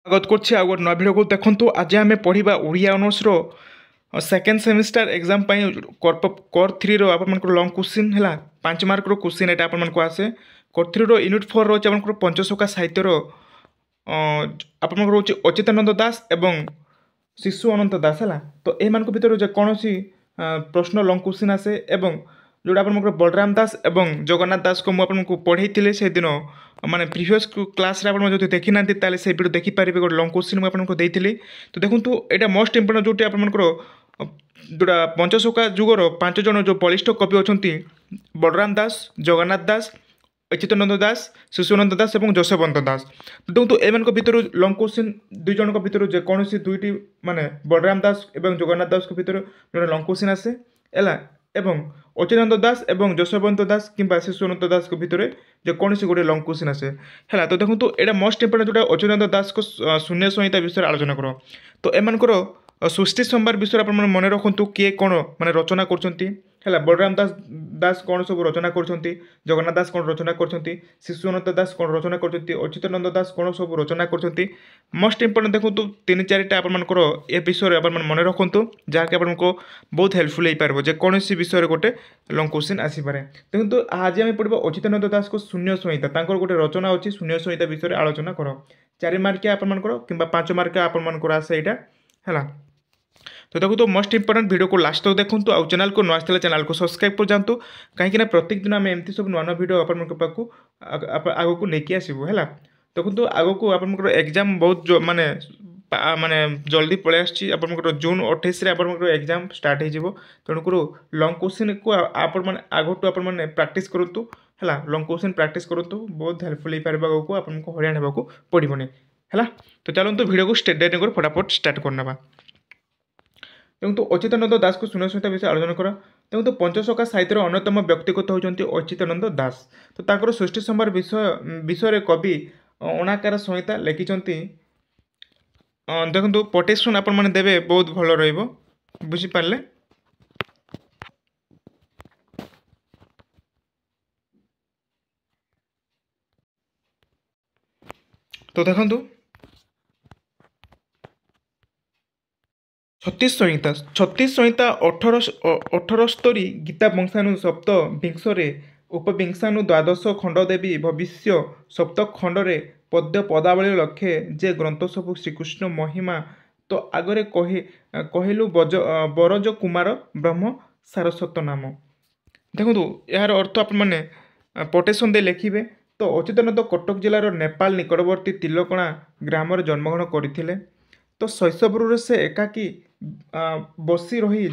स्वागत करछि आ गोटे नया भिडियो को देखंतु। आज आम पढ़ा ओडिया ऑनर्स रो सेकेंड सेमिस्टर एग्जाम कोर 3 रो आपन लॉन्ग क्वेश्चन है 5 मार्क रो क्वेश्चन एटा आपन को आसे। कोर 3 रो यूनिट 4 रो आपन पंचशोका साहित्य रो आपन रोचे अच्युतानंद दास एवं शिशु अनंत दास है। तो ए मान भर जेकोसी प्रश्न लॉन्ग क्वेश्चन आसे एवं जोड़ा आप बलराम दास एवं जगन्नाथ दास को मुझे पढ़े से दिन माने प्रीवियस क्लास रे आप जो देखी ना ताले से वीडियो देखिपारे गोटे लॉन्ग क्वेश्चन मुझे देती। तो देखूँ यहाँ मोस्ट इंपोर्टेंट जोटी आप जोड़ा पंचशोका जुगर 5 जन जो बलिष्ठ कवि अच्छा बलराम दास जगन्नाथ दास अच्युतानंद दास शिशुअनंत दास और जशवंत दास। तो देखो एम भर लॉन्ग क्वेश्चन 2 जन भर जेकोसी दुईटी माने बलराम दास और जगन्नाथ दास भर जो लॉन्ग क्वेश्चन आसे है एवं अच्युतानंद दास एवं जशवंत दास किंबा शिशुअनंत दास भितर जेकोसी गोटे लॉन्ग क्वेश्चन आसे है। तो देखो यहाँ मोस्ट इंपोर्टेंट जोटा अच्युतानंद दास को शून्य संहिता विषय आलोचना कर। तो एमनकर सृष्टि संवार विषय आप मन रखु किए कौन माने रचना कर बलराम दास कौन सब रचना कर जगन्नाथ दास कौन रचना कर शिशुअनंत दास कौन रचना कर अच्युतानंद दास कौन सब रचना कर। मोस्ट इंपोर्टेंट देखो 3-4टा आपर ए विषय आप मन रखु जहाँकि आपको बहुत हेल्पफुल हो पार जेकोसी विषय गोटे लॉन्ग क्वेश्चन आसीपे। देखो आज आम पढ़ा अच्युतानंद दास को शून्य संहिता गोटे रचना अच्छी शून्य संहिता विषय आलोचना कर 4 मार्किया आपर कि 5 मार्किया आपर आसे यहाँ है। तो देखो तो मोस्ट इंपोर्टेंट वीडियो को लास्ट तक देखूँ आउ चैनल को नुआ चैनल को सब्सक्राइब कर जातु कहीं प्रत्येक दिन आम एमती सब नुआ नुआ वीडियो आग को लेकिन आसबू है। देखो आग को आप एग्जाम बहुत माने माने जल्दी पलि आपर जून 28 एग्जाम स्टार्ट हो तेणुक लॉन्ग क्वेश्चन को आगठू आप प्राक्ट करूँ है लॉन्ग क्वेश्चन प्राक्ट करूँ बहुत हेल्पफुल हो पार आगे को आपको हरियाणा होगा पड़ोनी है। तो चलते वीडियो को डेट कर फटाफट स्टार्ट करना। देखो तो अच्युतानंद दास को शून्य संहिता विषय आलोचना करा। देखो तो पंचशोका साहित्यर अन्यतम व्यक्तिगत होती अच्युतानंद दास। तो ताकर सृष्टि संवार विषय कवि अणाकार संहिता लिखिं। देखो पटेक्शन आपण मैंने देवे बहुत भल रुझिपारे। तो देखो 36 संहिता 18 गीता वंशाणु सप्त विंशरे उपविंशाणु द्वादश खंड देवी भविष्य सप्त खंडरे पद्य पदावली लक्षे जे ग्रंथ सब श्रीकृष्ण महिमा तो आगरे कहलु बरज कुमार ब्रह्म सारस्वत नाम। देखो यार अर्थ आप पटेशन दे लिखे। तो अच्युतानंद कटक जिलार नेपाल निकटवर्ती तिलकणा ग्राम जन्मग्रहण करते। तो शैशव से एकाकी बसी रही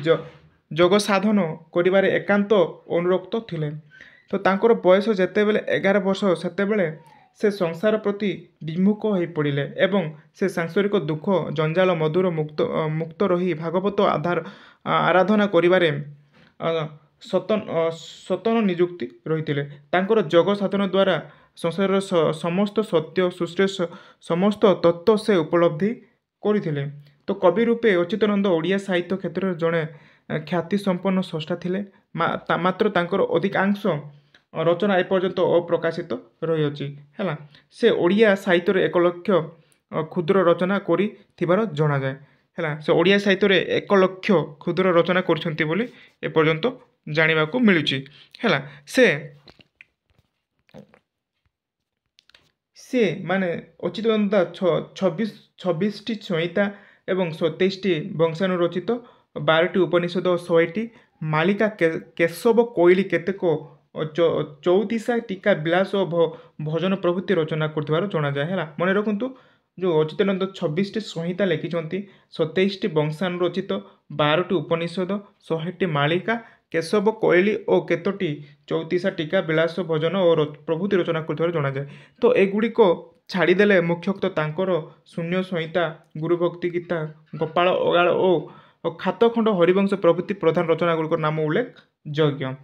जग साधन कर एकांत अनुरक्त थिले। तो तांकर बयस जेतेबेले 11 वर्ष सेतेबेले से संसार प्रति विमुख हो पड़े एवं से सांसारिक दुख जंजाल मधुर मुक्त रही भागवत आराधना करिबारे सतन नियुक्ति रही तांकर जग साधन द्वारा संसार समस्त सत्य सृष्टि समस्त तत्व से उपलब्धि करथिले। तो कवि रूपे अच्युतानंद ओडिया साहित्य क्षेत्र में जड़े ख्याति संपन्न स्रष्टा थिले। मात्र तांकर अधिकांश रचना एपर्यंत अप्रकाशित रही है। से ओडिया साहित्य 1 लाख क्षुद्र रचना कर जना जाए है। से ओडिया साहित्य 1 लाख क्षुद्र रचना कर एपर्यंत जाना मिलूँ है। से माने अच्युतानंद 26टी संहिता एवं 27टी वंशाणु रचित 12टी उपनिषद 100टी मालिका केशव कोइली केतेक 34 टीका विलास और भजन प्रभृति रचना कर जना जाए है। मन रखु जो अच्युतानंद 26टी संहिता लिखिं 27टी वंशाणु रचित 12टी उपनिषद 100टी मालिका केशव कोइली और केतोटी 34 टीका विलास भजन और प्रभृति रचना कर जना जाए। तो एगुड़िक छाड़देले मुख्यतः तांकर शून्य संहिता गुरुभक्ति गीता गोपाल अगाड़ और खातखंड हरिवंश प्रभृति प्रधान रचना गुड़िक नाम उल्लेख योग्य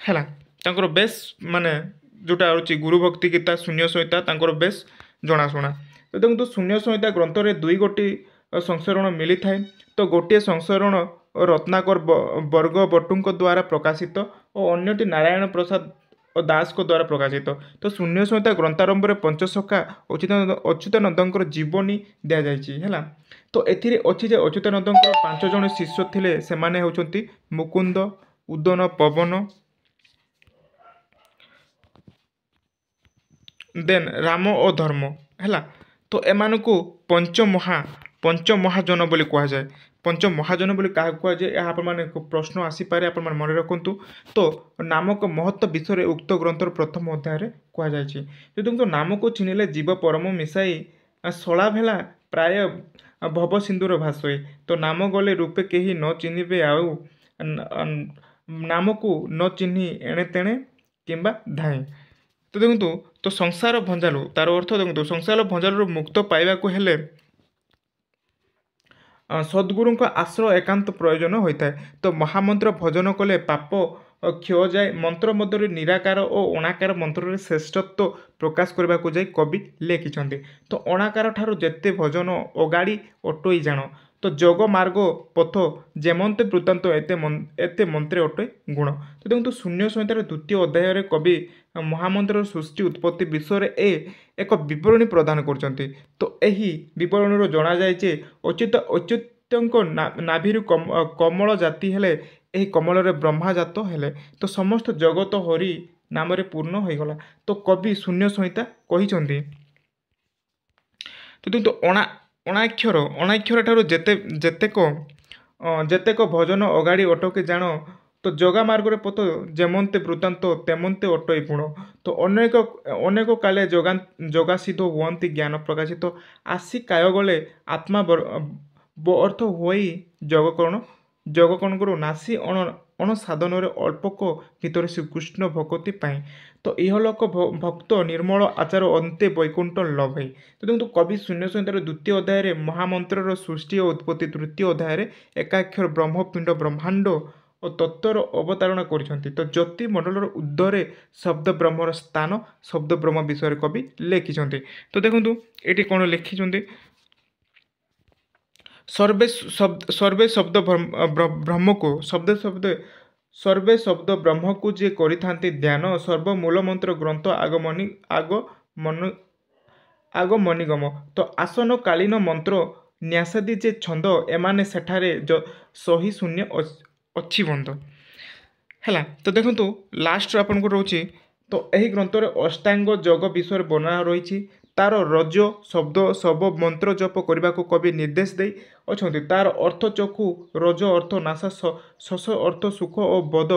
है। तांकर बेस माने जोटा अच्छी गुरुभक्ति गीता शून्य संहिता तांकर बेस जनाशुना। तो देखो शून्य संहिता ग्रंथ में 2 गोटी संस्करण मिली थाए। तो गोटे संस्करण रत्नाकर वर्ग बटुंक द्वारा प्रकाशित और अन्यटी नारायण प्रसाद ଓ ଦାସଙ୍କ ଦ୍ୱାରା ପ୍ରକାଶିତ। ତ ଶୂନ୍ୟ ସଂହିତା ଗ୍ରନ୍ଥାରମ୍ଭରେ ପଞ୍ଚସଖା ଅଚ୍ୟୁତାନନ୍ଦଙ୍କର ଜୀବନୀ ଦିଆଯାଇଛି ହେଲା। ତ ଏଥିରେ ଅଛି ଯେ ଅଚ୍ୟୁତାନନ୍ଦଙ୍କର 5 ଜଣ ଶିଷ୍ୟ ଥିଲେ, ସେମାନେ ହେଉଛନ୍ତି ମୁକୁନ୍ଦ, ଉଦନ, ପବନ, ଦେନ୍ ରାମ ଓ ଧର୍ମ ହେଲା। ତ ଏମାନଙ୍କୁ ପଞ୍ଚମହାଜନ ବୋଲି କୁହାଯାଏ। ପଞ୍ଚମହାଜନ ବୋଲି କାହାକୁ କୁହାଯାଏ, ଏହା ଆପଣମାନେ ପ୍ରଶ୍ନ ଆସିପାରେ, ଆପଣମାନେ ମନେ ରଖନ୍ତୁ। ତ ନାମକ ମହତ୍ତ୍ୱ ବିଷୟରେ ଉକ୍ତ ଗ୍ରନ୍ଥର ପ୍ରଥମ ଅଧ୍ୟାୟରେ କୁହାଯାଇଛି। ଯଦି ନାମକୁ ଚିହ୍ନିଲେ ଜୀବ ପରମ ମିଶାଇ ଶଳା ଭେଳା ପ୍ରାୟ ଭବ ସିନ୍ଧୁର ଭାସୋଇ। ତ ନାମ ଗଲେ ରୂପେ କେହି ନ ଚିହ୍ନିବେ ଆଉ, ନାମକୁ ନ ଚିହ୍ନି ଏଣେ ତେଣେ କିମ୍ବା ଧାଇଁ। ତ ଦେଖନ୍ତୁ, ତ ସଂସାର ଭଞ୍ଜାଲୁ, ତାର ଅର୍ଥ ଦେଖନ୍ତୁ, ସଂସାର ଭଞ୍ଜାଲରୁ ମୁକ୍ତ ପାଇବାକୁ ହେଲେ ସଦ୍ଗୁରୁଙ୍କ ଆଶ୍ରୟ ଏକାନ୍ତ ପ୍ରୟୋଜନ ହୋଇଥାଏ। ତ ମହାମନ୍ତ୍ର ଭଜନ କଲେ ପାପ କ୍ଷୟ ଯାଏ। ମନ୍ତ୍ର ମଧ୍ୟରେ ନିରାକାର ଓ ଅଣାକାର ମନ୍ତ୍ରରେ ଶ୍ରେଷ୍ଠତ୍ୱ ପ୍ରକାଶ କରିବାକୁ ଯାଇ କବି ଲେଖିଛନ୍ତି। ତ ଅଣାକାର ଠାରୁ ଯେତେ ଭଜନ ଅଗାଡ଼ି ଅଟୋଇ ଜାଣ। ତ ଯୋଗ ମାର୍ଗ ପଥ ଯେମନ୍ତେ ବୃତ୍ତାନ୍ତ ଏତେ ମନ୍ତ୍ରେ ଅଟେ ଗୁଣ। ତ ଦେଖନ୍ତୁ, ଶୂନ୍ୟ ସଂହିତାର 2ୟ ଅଧ୍ୟାୟରେ କବି ମହାମନ୍ତ୍ରର ସୃଷ୍ଟି ଉତ୍ପତ୍ତି ବିଷୟରେ ଏକ ବିବରଣୀ ପ୍ରଦାନ କରୁଛନ୍ତି। ତ ଏହି ବିବରଣୀରୁ ଜଣାଯାଏ ଯେ ଅଚ୍ୟୁତଙ୍କ ନାଭିରୁ କମଳ ଜାତି ହେଲେ, ଏହି କମଳରେ ବ୍ରହ୍ମା ଜାତ ହେଲେ। ତ ସମସ୍ତ ଜଗତ ହରି ନାମରେ ପୂର୍ଣ୍ଣ ହୋଇଗଲା। ତ କବି ଶୂନ୍ୟ ସଂହିତା କହିଛନ୍ତି। ତ ଦେଖନ୍ତୁ, ଅଣାକ୍ଷର ଠାରୁ ଯେତେକ ଭଜନ ଅଗାଡ଼ି ଅଟକେ ଜାଣ। ତ ଜଗା ମାର୍ଗରେ ପଥ ଯେମନ୍ତେ ବୃତ୍ତାନ୍ତ ତେମନ୍ତେ ଅଟଇ ଗୁଣ। ତ ଅନେକ କାଳେ ଜଗାସିଦ୍ଧ ହୁଅନ୍ତି ଜ୍ଞାନ ପ୍ରକାଶିତ। ଆସି କାୟ ଗଲେ ଆତ୍ମା ଅର୍ଥ ହୋଇ ଜଗକଣଙ୍କର ନାସି ଅଣସାଧନରେ ଅଳ୍ପକ ଭିତରେ ଶ୍ରୀକୃଷ୍ଣ ଭକତି ପାଇଁ। ତ ଇହଲୋକ ଭକ୍ତ ନିର୍ମଳ ଆଚାର ଅନ୍ତେ ବୈକୁଣ୍ଠ ଲଭଇ। ତ ଦେଖନ୍ତୁ, କବି ଶୂନ୍ୟ ସଂହିତାର 2ୟ ଅଧ୍ୟାୟରେ ମହାମନ୍ତ୍ରର ସୃଷ୍ଟି ଓ ଉତ୍ପତ୍ତି, 3ୟ ଅଧ୍ୟାୟରେ ଏକାକ୍ଷର ବ୍ରହ୍ମପିଣ୍ଡ ବ୍ରହ୍ମାଣ୍ଡ ଓ ତତ୍ତ୍ୱର ଅବତାରଣା କରିଛନ୍ତି। ତ ଜ୍ୟୋତି ମଣ୍ଡଳର ଉର୍ଦ୍ଧ୍ୱରେ ଶବ୍ଦ ବ୍ରହ୍ମର ସ୍ଥାନ, ଶବ୍ଦ ବ୍ରହ୍ମ ବିଷୟରେ କବି ଲେଖିଛନ୍ତି। ତ ଦେଖନ୍ତୁ, ଏଠି କ'ଣ ଲେଖିଛନ୍ତି, ସର୍ବେ ଶବ୍ଦ ବ୍ରହ୍ମକୁ ଯିଏ କରିଥାନ୍ତି ଧ୍ୟାନ। ସର୍ବମୂଳ ମନ୍ତ୍ର ଗ୍ରନ୍ଥ ଆଗମନିଗମ। ତ ଆସନ କାଳୀନ ମନ୍ତ୍ର ନ୍ୟାସାଦି ଯେ ଛନ୍ଦ, ଏମାନେ ସେଠାରେ ସହି ଶୂନ୍ୟ ଅଛି ବନ୍ଧ ହେଲା। ତ ଦେଖନ୍ତୁ, ଲାଷ୍ଟରେ ଆପଣଙ୍କର ରହୁଛି, ତ ଏହି ଗ୍ରନ୍ଥରେ ଅଷ୍ଟାଙ୍ଗ ଯୋଗ ବିଷୟରେ ବର୍ଣ୍ଣନା ରହିଛି। ତାର ରଜ ଶବ୍ଦ ଶବ ମନ୍ତ୍ର ଜପ କରିବାକୁ କବି ନିର୍ଦ୍ଦେଶ ଦେଇ ଅଛନ୍ତି। ତାର ଅର୍ଥ ଚକ୍ଷୁ, ରଜ ଅର୍ଥ ନାସା, ଶସ ଅର୍ଥ ସୁଖ ଓ ବଦ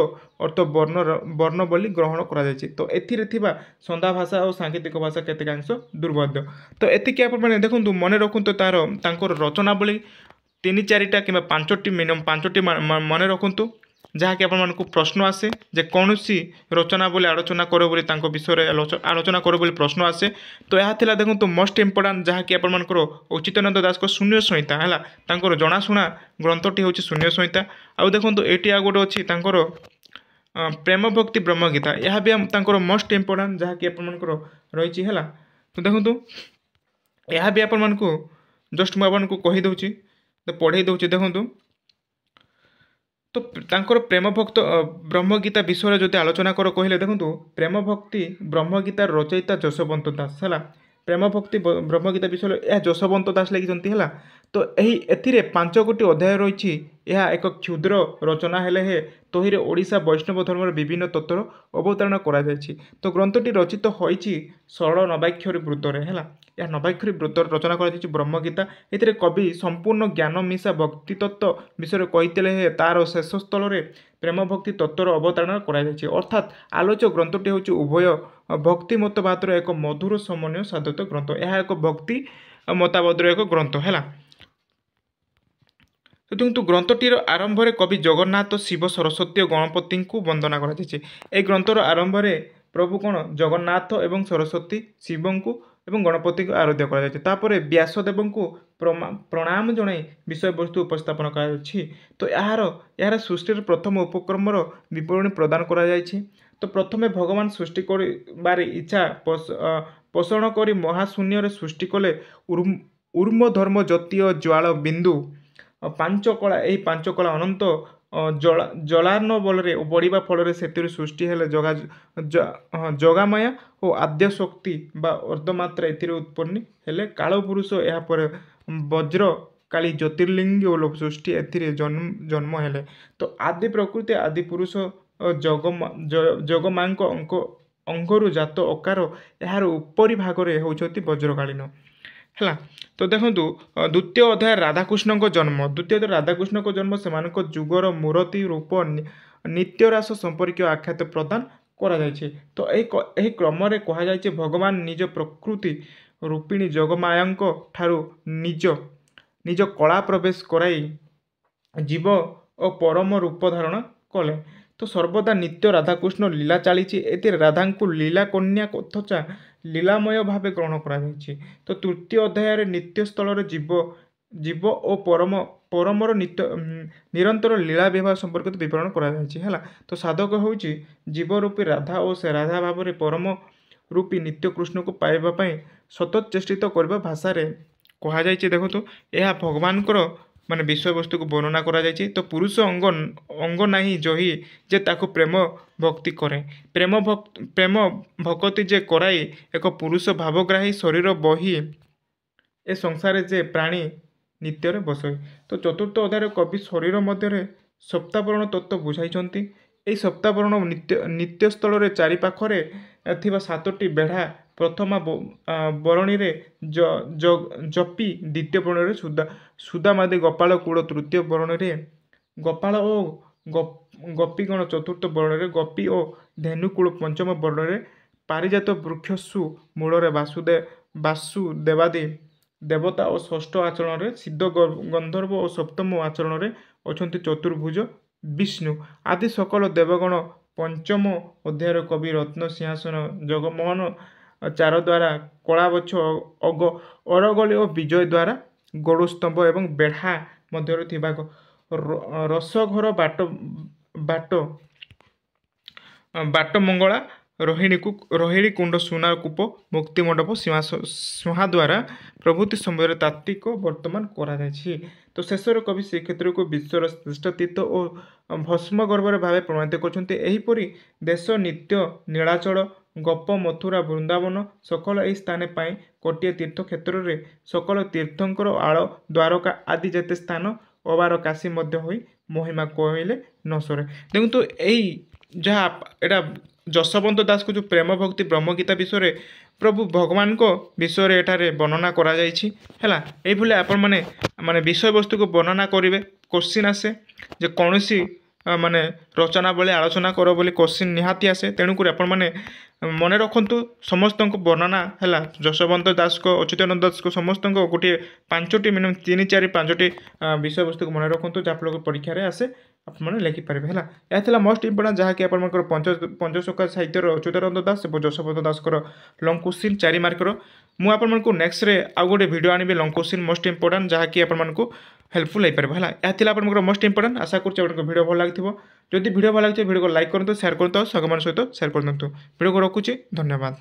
ଅର୍ଥ ବର୍ଣ୍ଣ ବୋଲି ଗ୍ରହଣ କରାଯାଇଛି। ତ ଏଥିରେ ଥିବା ସନ୍ଧ୍ୟା ଭାଷା ଓ ସାଙ୍କେତିକ ଭାଷା କେତେକାଂଶ ଦୁର୍ବୋଧ୍ୟ। ତ ଏତିକି ଆପଣମାନେ ଦେଖନ୍ତୁ, ମନେ ରଖନ୍ତୁ। ତାଙ୍କର ରଚନାବଳୀ 3-4ଟା କିମ୍ବା 5ଟି, ମିନିମମ୍ 5ଟି ମନେ ରଖନ୍ତୁ, ଯାହାକି ଆପଣମାନଙ୍କୁ ପ୍ରଶ୍ନ ଆସେ ଯେ କୌଣସି ରଚନାବଳୀ ଆଲୋଚନା କର ବୋଲି, ତାଙ୍କ ବିଷୟରେ ଆଲୋଚନା କର ବୋଲି ପ୍ରଶ୍ନ ଆସେ। ତ ଏହା ଥିଲା ଦେଖନ୍ତୁ ମୋଷ୍ଟ ଇମ୍ପୋର୍ଟାଣ୍ଟ, ଯାହାକି ଆପଣମାନଙ୍କର ଅଚ୍ୟୁତାନନ୍ଦ ଦାସଙ୍କ ଶୂନ୍ୟ ସଂହିତା ହେଲା। ତାଙ୍କର ଜଣାଶୁଣା ଗ୍ରନ୍ଥଟି ହେଉଛି ଶୂନ୍ୟ ସଂହିତା। ଆଉ ଦେଖନ୍ତୁ, ଏଠି ଆଉ ଗୋଟେ ଅଛି ତାଙ୍କର ପ୍ରେମ ଭକ୍ତି ବ୍ରହ୍ମଗୀତା। ଏହା ବି ତାଙ୍କର ମୋଷ୍ଟ ଇମ୍ପୋର୍ଟାଣ୍ଟ, ଯାହାକି ଆପଣମାନଙ୍କର ରହିଛି ହେଲା। ତ ଦେଖନ୍ତୁ, ଏହା ବି ଆପଣମାନଙ୍କୁ ଜଷ୍ଟ ମୁଁ ଆପଣଙ୍କୁ କହିଦେଉଛି, ପଢ଼େଇ ଦେଉଛି। ଦେଖନ୍ତୁ, ତ ତାଙ୍କର ପ୍ରେମ ଭକ୍ତ ବ୍ରହ୍ମଗୀତା ବିଷୟରେ ଯଦି ଆଲୋଚନା କର କହିଲେ, ଦେଖନ୍ତୁ, ପ୍ରେମ ଭକ୍ତି ବ୍ରହ୍ମଗୀତାର ରଚୟିତା ଯଶୋବନ୍ତ ଦାସ ହେଲା। ପ୍ରେମ ଭକ୍ତି ବ୍ରହ୍ମଗୀତା ବିଷୟରେ ଏହା ଯଶୋବନ୍ତ ଦାସ ଲେଖିଛନ୍ତି ହେଲା। ତ ଏଥିରେ 5ଗୋଟି ଅଧ୍ୟାୟ ରହିଛି। ଏହା ଏକ କ୍ଷୁଦ୍ର ରଚନା ହେଲେ ତହିଁରେ ଓଡ଼ିଶା ବୈଷ୍ଣବ ଧର୍ମର ବିଭିନ୍ନ ତତ୍ତ୍ୱର ଅବତାରଣା କରାଯାଇଛି। ତ ଗ୍ରନ୍ଥଟି ରଚିତ ହୋଇଛି ସରଳ ନବାକ୍ଷରୀ ବୃତ୍ତରେ ହେଲା। ଏହା ନବାକ୍ଷରୀ ବୃତ୍ତରେ ରଚନା କରାଯାଇଛି ବ୍ରହ୍ମଗୀତା। ଏଥିରେ କବି ସମ୍ପୂର୍ଣ୍ଣ ଜ୍ଞାନ ମିଶା ଭକ୍ତି ତତ୍ତ୍ୱ ବିଷୟରେ କହିଥିଲେ, ତାର ଶେଷ ସ୍ଥଳରେ ପ୍ରେମ ଭକ୍ତି ତତ୍ତ୍ୱର ଅବତାରଣା କରାଯାଇଛି। ଅର୍ଥାତ୍ ଆଲୋଚ୍ୟ ଗ୍ରନ୍ଥଟି ହେଉଛି ଉଭୟ ଭକ୍ତି ମତବାଦର ଏକ ମଧୁର ସମନ୍ୱୟ ସାଧିତ ଗ୍ରନ୍ଥ। ଏହା ଏକ ଭକ୍ତି ମତବାଦର ଏକ ଗ୍ରନ୍ଥ ହେଲା। କିନ୍ତୁ ଗ୍ରନ୍ଥଟିର ଆରମ୍ଭରେ କବି ଜଗନ୍ନାଥ, ଶିବ, ସରସ୍ୱତୀ ଓ ଗଣପତିଙ୍କୁ ବନ୍ଦନା କରାଯାଇଛି। ଏହି ଗ୍ରନ୍ଥର ଆରମ୍ଭରେ ପ୍ରଭୁ କ'ଣ ଜଗନ୍ନାଥ ଏବଂ ସରସ୍ୱତୀ, ଶିବଙ୍କୁ ଏବଂ ଗଣପତିଙ୍କୁ ଆରାଧ୍ୟ କରାଯାଇଛି। ତାପରେ ବ୍ୟାସଦେବଙ୍କୁ ପ୍ରଣାମ ଜଣାଇ ବିଷୟବସ୍ତୁ ଉପସ୍ଥାପନ କରାଯାଇଛି। ତ ଏହାର ସୃଷ୍ଟିର ପ୍ରଥମ ଉପକ୍ରମର ବିବରଣୀ ପ୍ରଦାନ କରାଯାଇଛି। ତ ପ୍ରଥମେ ଭଗବାନ ସୃଷ୍ଟି କରିବାର ଇଚ୍ଛା ପୋଷଣ କରି ମହାଶୂନ୍ୟରେ ସୃଷ୍ଟି କଲେ ଉର୍ମ ଧର୍ମ ଜ୍ୟୋତି ଓ ଜ୍ୱାଳ ବିନ୍ଦୁ ପାଞ୍ଚ କଳା। ଏହି ପାଞ୍ଚ କଳା ଅନନ୍ତ ଜଳାର୍ଣ୍ଣ ବଳରେ ବଢ଼ିବା ଫଳରେ ସେଥିରୁ ସୃଷ୍ଟି ହେଲେ ଯୋଗାମାୟା ଓ ଆଦ୍ୟ ଶକ୍ତି ବା ଅର୍ଦ୍ଧମାତ୍ରା ଏଥିରେ ଉତ୍ପନ୍ନ ହେଲେ କାଳପୁରୁଷ ଏହାପରେ ବଜ୍ର କାଳି ଜ୍ୟୋତିର୍ଲିଙ୍ଗ ଓ ସୃଷ୍ଟି ଏଥିରେ ଜନ୍ମ ହେଲେ। ତ ଆଦି ପ୍ରକୃତି ଆଦି ପୁରୁଷ ଯୋଗମାଙ୍କ ଅଙ୍ଗରୁ ଜାତ ଅକାର ଏହାର ଉପରି ଭାଗରେ ହେଉଛନ୍ତି ବଜ୍ରକାଳୀନ ହେଲା। ତ ଦେଖନ୍ତୁ ଦ୍ୱିତୀୟ ଅଧ୍ୟାୟ ରାଧାକୃଷ୍ଣଙ୍କ ଜନ୍ମ। ଦ୍ୱିତୀୟ ଅଧ୍ୟାୟ ରାଧାକୃଷ୍ଣଙ୍କ ଜନ୍ମ ସେମାନଙ୍କ ଯୁଗର ମୂରତି ରୂପ ନିତ୍ୟରାସ ସମ୍ପର୍କୀୟ ଆଖ୍ୟାତ ପ୍ରଦାନ କରାଯାଇଛି। ତ ଏହି କ୍ରମରେ କୁହାଯାଇଛି ଭଗବାନ ନିଜ ପ୍ରକୃତି ରୂପିଣୀ ଯୋଗମାୟାଙ୍କ ଠାରୁ ନିଜ କଳା ପ୍ରବେଶ କରାଇ ଜୀବ ଓ ପରମ ରୂପ ଧାରଣ କଲେ। ତ ସର୍ବଦା ନିତ୍ୟ ରାଧାକୃଷ୍ଣ ଲୀଳା ଚାଲିଛି। ଏଥିରେ ରାଧାଙ୍କୁ ଲୀଳା କନ୍ୟା ତଥା ଲୀଳାମୟ ଭାବେ ଗ୍ରହଣ କରାଯାଇଛି। ତ ତୃତୀୟ ଅଧ୍ୟାୟରେ ନିତ୍ୟ ସ୍ଥଳରେ ଜୀବ ଓ ପରମର ନିରନ୍ତର ଲୀଳା ବିବାହ ସମ୍ପର୍କିତ ବିବରଣ କରାଯାଇଛି ହେଲା। ତ ସାଧକ ହେଉଛି ଜୀବ ରୂପୀ ରାଧା ଓ ସେ ରାଧା ଭାବରେ ପରମ ରୂପୀ ନିତ୍ୟ କୃଷ୍ଣକୁ ପାଇବା ପାଇଁ ସତତ ଚେଷ୍ଟିତ କରିବା ଭାଷାରେ କୁହାଯାଇଛି। ଦେଖନ୍ତୁ ଏହା ଭଗବାନଙ୍କର ମାନେ ବିଷୟବସ୍ତୁକୁ ବର୍ଣ୍ଣନା କରାଯାଇଛି। ତ ପୁରୁଷ ଅଙ୍ଗ ନାହିଁ ଜହି ଯେ ତାକୁ ପ୍ରେମ ଭକ୍ତି କରେ। ପ୍ରେମ ଭକ୍ତି ଯେ କରାଇ ଏକ ପୁରୁଷ ଭାବଗ୍ରାହୀ ଶରୀର ବହି ଏ ସଂସାରରେ ଯେ ପ୍ରାଣୀ ନିତ୍ୟରେ ବସେ। ତ ଚତୁର୍ଥ ଅଧ୍ୟାୟରେ କବି ଶରୀର ମଧ୍ୟରେ ସପ୍ତାବରଣ ତତ୍ତ୍ୱ ବୁଝାଇଛନ୍ତି। ଏହି ସପ୍ତାବରଣ ନିତ୍ୟସ୍ଥଳରେ ଚାରି ପାଖରେ ଥିବା ସାତଟି ବେଢ଼ା ପ୍ରଥମା ବରଣୀରେ ଜପି ଦ୍ୱିତୀୟ ବରଣୀରେ ସୁଦାମାଦି ଗୋପାଳ କୂଳ ତୃତୀୟ ବରଣୀରେ ଗୋପାଳ ଓ ଗୋପୀଗଣ ଚତୁର୍ଥ ବରଣୀରେ ଗୋପୀ ଓ ଧେନୁକୂଳ ପଞ୍ଚମ ବରଣୀରେ ପାରିଜାତ ବୃକ୍ଷସୁ ମୂଳରେ ବାସୁଦେବାଦି ଦେବତା ଓ ଷଷ୍ଠ ଆଚରଣରେ ସିଦ୍ଧ ଗନ୍ଧର୍ବ ଓ ସପ୍ତମ ଆଚରଣରେ ଅଛନ୍ତି ଚତୁର୍ଭୁଜ ବିଷ୍ଣୁ ଆଦି ସକଳ ଦେବଗଣ। ପଞ୍ଚମ ଅଧ୍ୟାୟରେ କବି ରତ୍ନ ସିଂହାସନ ଜଗମୋହନ ଚାର ଦ୍ୱାରା କଳାବଛ ଅରଗଳି ଓ ବିଜୟ ଦ୍ୱାରା ଗରୁସ୍ତମ୍ଭ ଏବଂ ବେଢ଼ା ମଧ୍ୟରେ ଥିବା ରସଘର ବାଟ ମଙ୍ଗଳା ରୋହିଣୀ କୁଣ୍ଡ ସୁନା କୂପ ମୁକ୍ତିମଣ୍ଡପ ସିଂହାଦ୍ୱାରା ପ୍ରଭୃତି ସମୟରେ ତାତ୍ତ୍ୱିକ ବର୍ତ୍ତମାନ କରାଯାଇଛି। ତ ଶେଷରେ କବି ଶ୍ରୀକ୍ଷେତ୍ରକୁ ବିଶ୍ୱର ଶ୍ରେଷ୍ଠ ତୀର୍ଥ ଓ ଭସ୍ମ ଗର୍ଭରେ ଭାବେ ପ୍ରମାଣିତ କରିଛନ୍ତି। ଏହିପରି ଦେଶ ନିତ୍ୟ ନୀଳାଚଳ ଗୋପ ମଥୁରା ବୃନ୍ଦାବନ ସକଳ ଏହି ସ୍ଥାନ ପାଇଁ ଗୋଟିଏ ତୀର୍ଥ କ୍ଷେତ୍ରରେ ସକଳ ତୀର୍ଥଙ୍କର ଆଳ ଦ୍ୱାରକା ଆଦି ଯେତେ ସ୍ଥାନ ଅବାର କାଶୀ ମଧ୍ୟ ହୋଇ ମହିମା କହିଲେ ନ ସରେ। ଦେଖନ୍ତୁ ଏଇ ଯାହା ଏଇଟା ଯଶୋବନ୍ତ ଦାସଙ୍କ ଯେଉଁ ପ୍ରେମ ଭକ୍ତି ବ୍ରହ୍ମଗୀତା ବିଷୟରେ ପ୍ରଭୁ ଭଗବାନଙ୍କ ବିଷୟରେ ଏଠାରେ ବର୍ଣ୍ଣନା କରାଯାଇଛି ହେଲା। ଏଇଭଳି ଆପଣମାନେ ବିଷୟବସ୍ତୁକୁ ବର୍ଣ୍ଣନା କରିବେ। କୋଶ୍ଚିନ୍ ଆସେ ଯେ କୌଣସି ମାନେ ରଚନା ବେଳେ ଆଲୋଚନା କର ବୋଲି କୋଶ୍ଚିନ୍ ନିହାତି ଆସେ। ତେଣୁକରି ଆପଣମାନେ ମନେ ରଖନ୍ତୁ ସମସ୍ତଙ୍କୁ ବର୍ଣ୍ଣନା ହେଲା ଯଶୋବନ୍ତ ଦାସଙ୍କ ଅଚ୍ୟୁତାନନ୍ଦ ଦାସଙ୍କ ସମସ୍ତଙ୍କ ଗୋଟିଏ 5ଟି ମିନିମମ୍ 3, 4, 5ଟି ବିଷୟବସ୍ତୁକୁ ମନେ ରଖନ୍ତୁ ଯାହାଫଳରେ ପରୀକ୍ଷାରେ ଆସେ ଆପଣମାନେ ଲେଖିପାରିବେ ହେଲା। ଏହା ଥିଲା ମୋଷ୍ଟ ଇମ୍ପୋର୍ଟାଣ୍ଟ ଯାହାକି ଆପଣଙ୍କର ପଞ୍ଚସଖା ସାହିତ୍ୟର ଅଚ୍ୟୁତାନନ୍ଦ ଦାସ ଏବଂ ଯଶୋବନ୍ତ ଦାସଙ୍କର ଲଙ୍ଗ କୋଶ୍ଚିନ୍ 4 ମାର୍କର। ମୁଁ ଆପଣମାନଙ୍କୁ ନେକ୍ସଟରେ ଆଉ ଗୋଟେ ଭିଡ଼ିଓ ଆଣିବି ଲଙ୍ଗ କୋଶ୍ଚିନ୍ ମୋଷ୍ଟ ଇମ୍ପୋର୍ଟାଣ୍ଟ ଯାହାକି ଆପଣମାନଙ୍କୁ ହେଲ୍ପଫୁଲ୍ ହେଇପାରିବ ହେଲା। ଏହା ଥିଲା ଆପଣଙ୍କର ମୋଷ୍ଟ ଇମ୍ପୋର୍ଟାଣ୍ଟ। ଆଶା କରୁଛି ଆପଣଙ୍କ ଭିଡ଼ିଓ ଭଲ ଲାଗିଥିବ। ଯଦି ଭିଡ଼ିଓ ଭଲ ଲାଗିଥିବ ଭିଡ଼ିଓକୁ ଲାଇକ୍ କରନ୍ତୁ, ସେୟାର କରନ୍ତୁ ଆଉ ସାଙ୍ଗମାନଙ୍କ ସହିତ ସେୟାର କରିଦିଅନ୍ତୁ। ଭିଡ଼ିଓକୁ ରଖୁଛି, ଧନ୍ୟବାଦ।